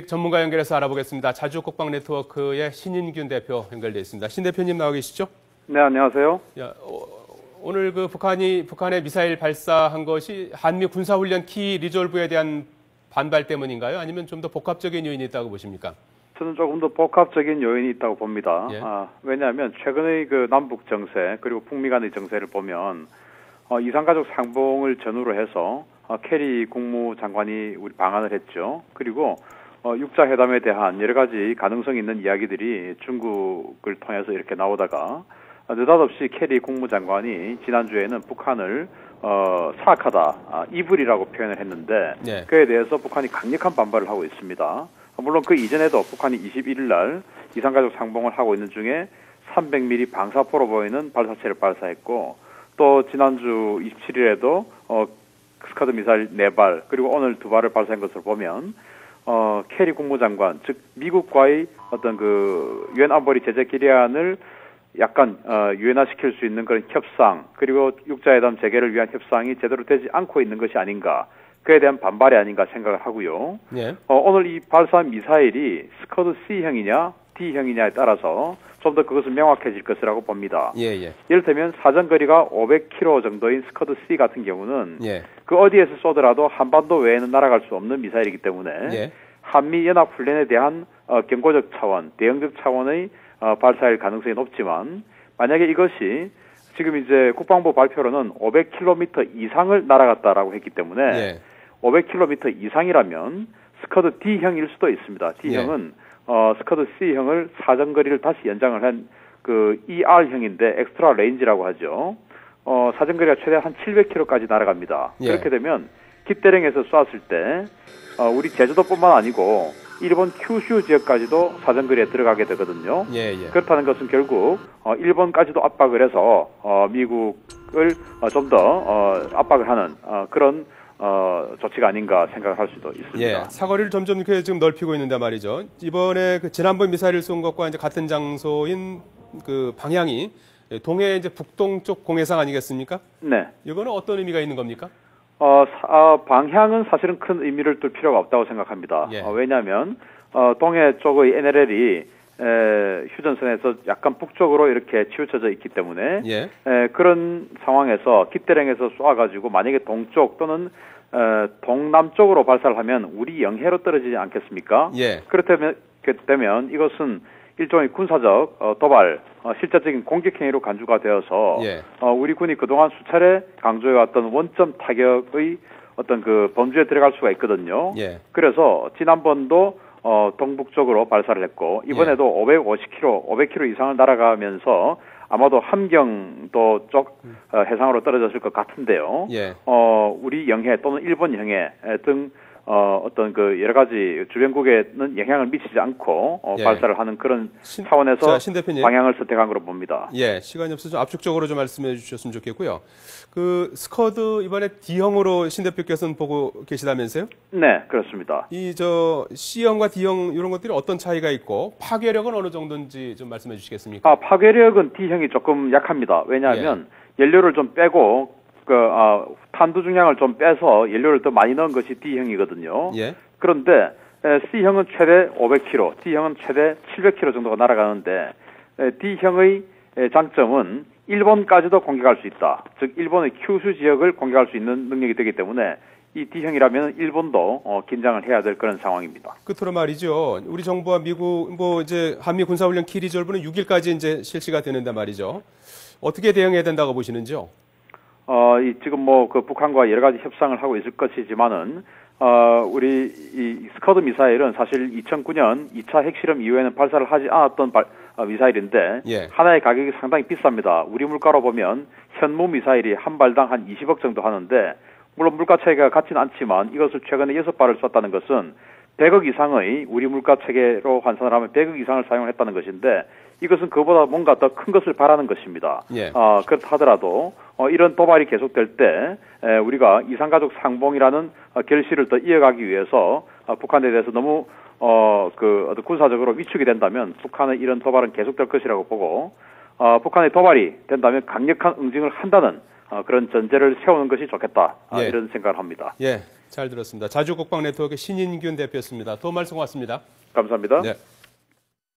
전문가 연결해서 알아보겠습니다. 자주 국방 네트워크의 신인균 대표 연결돼 있습니다. 신 대표님 나와 계시죠? 네, 안녕하세요. 오늘 그 북한의 미사일 발사한 것이 한미 군사훈련 키 리졸브에 대한 반발 때문인가요? 아니면 좀 더 복합적인 요인이 있다고 보십니까? 저는 조금 더 복합적인 요인이 있다고 봅니다. 예. 왜냐하면 최근의 그 남북 정세 그리고 북미 간의 정세를 보면 이산가족 상봉을 전후로 해서 캐리 국무장관이 우리 방한을 했죠. 그리고 육자회담에 대한 여러 가지 가능성이 있는 이야기들이 중국을 통해서 이렇게 나오다가 느닷없이 캐리 국무장관이 지난주에는 북한을 사악하다, 이불이라고 표현을 했는데 네. 그에 대해서 북한이 강력한 반발을 하고 있습니다. 물론 그 이전에도 북한이 21일 날 이산가족 상봉을 하고 있는 중에 300mm 방사포로 보이는 발사체를 발사했고 또 지난주 27일에도 스카드 미사일 4발 그리고 오늘 2발을 발사한 것을 보면 캐리 국무장관 즉 미국과의 어떤 그 유엔 안보리 제재 결의안을 약간 유연화시킬 수 있는 그런 협상 그리고 육자회담 재개를 위한 협상이 제대로 되지 않고 있는 것이 아닌가 그에 대한 반발이 아닌가 생각을 하고요. 예. 오늘 이 발사한 미사일이 스커드 C형이냐 D형이냐에 따라서 좀 더 그것은 명확해질 것이라고 봅니다. 예. 이를테면 사정거리가 500km 정도인 스커드 C 같은 경우는 예. 그 어디에서 쏘더라도 한반도 외에는 날아갈 수 없는 미사일이기 때문에 예. 한미 연합 훈련에 대한 경고적 차원, 대응적 차원의 발사일 가능성이 높지만 만약에 이것이 지금 이제 국방부 발표로는 500km 이상을 날아갔다라고 했기 때문에 예. 500km 이상이라면 스커드 D형일 수도 있습니다. D형은 스커드 C형을 사정거리를 다시 연장을 한 그 ER형인데 엑스트라 레인지라고 하죠. 사정거리가 최대 한 700km까지 날아갑니다. 예. 그렇게 되면 기대령에서 쐈을 때 우리 제주도뿐만 아니고 일본 큐슈 지역까지도 사정거리에 들어가게 되거든요. 예. 그렇다는 것은 결국 일본까지도 압박을 해서 미국을 좀 더 압박을 하는 그런 조치가 아닌가 생각을 할 수도 있습니다. 예. 사거리를 점점 이렇게 지금 넓히고 있는데 말이죠. 이번에 그 지난번 미사일을 쏜 것과 이제 같은 장소인 그 방향이 동해 이제 북동쪽 공해상 아니겠습니까? 네. 이거는 어떤 의미가 있는 겁니까? 방향은 사실은 큰 의미를 둘 필요가 없다고 생각합니다. 예. 왜냐하면 동해 쪽의 NLL이 휴전선에서 약간 북쪽으로 이렇게 치우쳐져 있기 때문에 예. 그런 상황에서 깃대령에서 쏴가지고 만약에 동쪽 또는 동남쪽으로 발사를 하면 우리 영해로 떨어지지 않겠습니까? 예. 그렇다면 이것은 일종의 군사적 도발, 실제적인 공격 행위로 간주가 되어서 예. 우리 군이 그동안 수차례 강조해왔던 원점 타격의 어떤 그 범주에 들어갈 수가 있거든요. 예. 그래서 지난번도 동북쪽으로 발사를 했고 이번에도 500km 이상을 날아가면서 아마도 함경도 쪽 해상으로 떨어졌을 것 같은데요. 예. 우리 영해 또는 일본 영해 등 어떤 그 여러 가지 주변국에는 영향을 미치지 않고 예. 발사를 하는 그런 차원에서 신 대표님. 방향을 선택한 걸로 봅니다. 예, 시간이 없어서 좀 압축적으로 좀 말씀해 주셨으면 좋겠고요. 그 스커드 이번에 D형으로 신 대표께서는 보고 계시다면서요? 네, 그렇습니다. 이 C형 D형 이런 것들이 어떤 차이가 있고 파괴력은 어느 정도인지 좀 말씀해 주시겠습니까? 파괴력은 D형이 조금 약합니다. 왜냐하면 연료를 좀 빼고 탄두 중량을 좀 빼서 연료를 더 많이 넣은 것이 D형이거든요. 예. 그런데 C형은 최대 500km, D형은 최대 700km 정도가 날아가는데 D형의 장점은 일본까지도 공격할 수 있다. 즉 일본의 큐슈 지역을 공격할 수 있는 능력이 되기 때문에 이 D형이라면 일본도 긴장을 해야 될 그런 상황입니다. 끝으로 말이죠. 우리 정부와 미국 이제 한미 군사훈련 키 리졸브는 6일까지 이제 실시가 되는데 말이죠. 어떻게 대응해야 된다고 보시는지요? 지금 그 북한과 여러 가지 협상을 하고 있을 것이지만은 우리 이 스커드 미사일은 사실 2009년 2차 핵실험 이후에는 발사를 하지 않았던 미사일인데 예. 하나의 가격이 상당히 비쌉니다. 우리 물가로 보면 현무 미사일이 한 발당 한 20억 정도 하는데 물론 물가 차이가 같지는 않지만 이것을 최근에 6발을 쐈다는 것은 100억 이상의 우리 물가 체계로 환산을 하면 100억 이상을 사용했다는 것인데 이것은 그보다 뭔가 더 큰 것을 바라는 것입니다. 예. 그렇다 하더라도 이런 도발이 계속될 때 우리가 이산가족 상봉이라는 결실을 더 이어가기 위해서 북한에 대해서 너무 군사적으로 위축이 된다면 북한의 이런 도발은 계속될 것이라고 보고 북한의 도발이 된다면 강력한 응징을 한다는 그런 전제를 세우는 것이 좋겠다. 예. 이런 생각을 합니다. 예. 잘 들었습니다. 자주국방 네트워크 신인균 대표였습니다. 도움 말씀 고맙습니다. 감사합니다. 네.